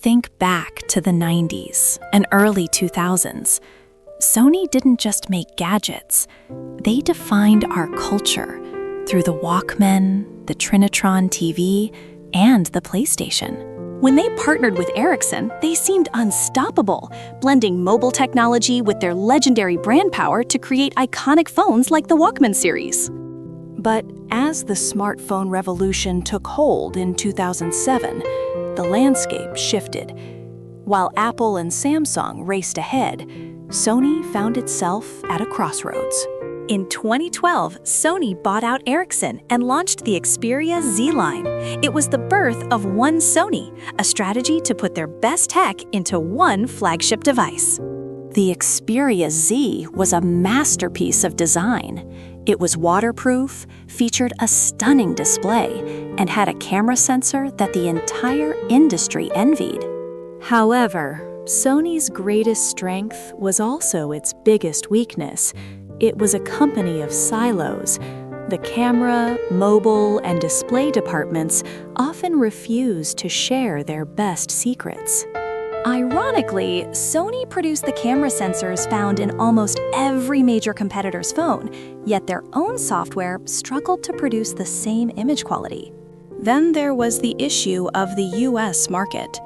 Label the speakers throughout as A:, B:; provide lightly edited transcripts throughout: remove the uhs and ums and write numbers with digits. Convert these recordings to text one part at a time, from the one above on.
A: Think back to the 90s and early 2000s. Sony didn't just make gadgets, they defined our culture through the Walkman, the Trinitron TV, and the PlayStation.
B: When they partnered with Ericsson, they seemed unstoppable, blending mobile technology with their legendary brand power to create iconic phones like the Walkman series. But as the smartphone revolution took hold in 2007, the landscape shifted. While Apple and Samsung raced ahead, Sony found itself at a crossroads. In 2012, Sony bought out Ericsson and launched the Xperia Z line. It was the birth of One Sony, a strategy to put their best tech into one flagship device. The Xperia Z was a masterpiece of design. It was waterproof, featured a stunning display, and had a camera sensor that the entire industry envied. However, Sony's greatest strength was also its biggest weakness. It was a company of silos. The camera, mobile, and display departments often refused to share their best secrets. Ironically, Sony produced the camera sensors found in almost every major competitor's phone, yet their own software struggled to produce the same image quality. Then there was the issue of the US market.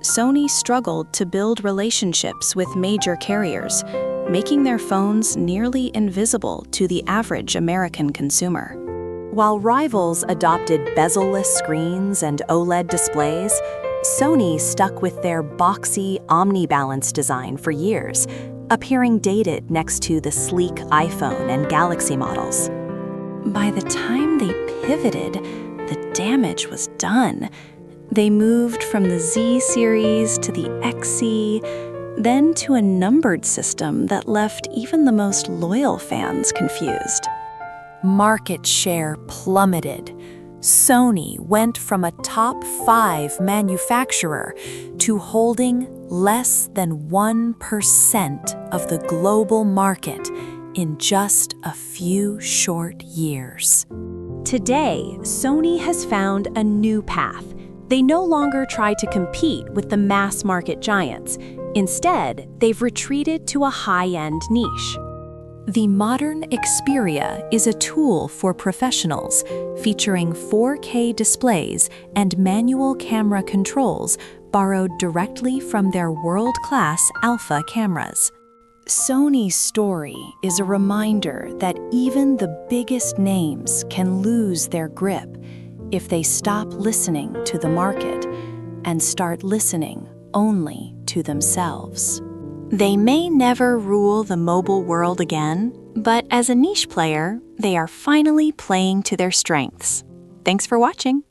B: Sony struggled to build relationships with major carriers, making their phones nearly invisible to the average American consumer. While rivals adopted bezel-less screens and OLED displays, Sony stuck with their boxy omni-balance design for years, appearing dated next to the sleek iPhone and Galaxy models. By the time they pivoted, the damage was done. They moved from the Z series to the XC, then to a numbered system that left even the most loyal fans confused. Market share plummeted. Sony went from a top 5 manufacturer to holding less than 1% of the global market in just a few short years. Today, Sony has found a new path. They no longer try to compete with the mass market giants. Instead, they've retreated to a high-end niche. The modern Xperia is a tool for professionals, featuring 4K displays and manual camera controls borrowed directly from their world-class alpha cameras. Sony's story is a reminder that even the biggest names can lose their grip if they stop listening to the market and start listening only to themselves. They may never rule the mobile world again, but as a niche player, they are finally playing to their strengths. Thanks for watching.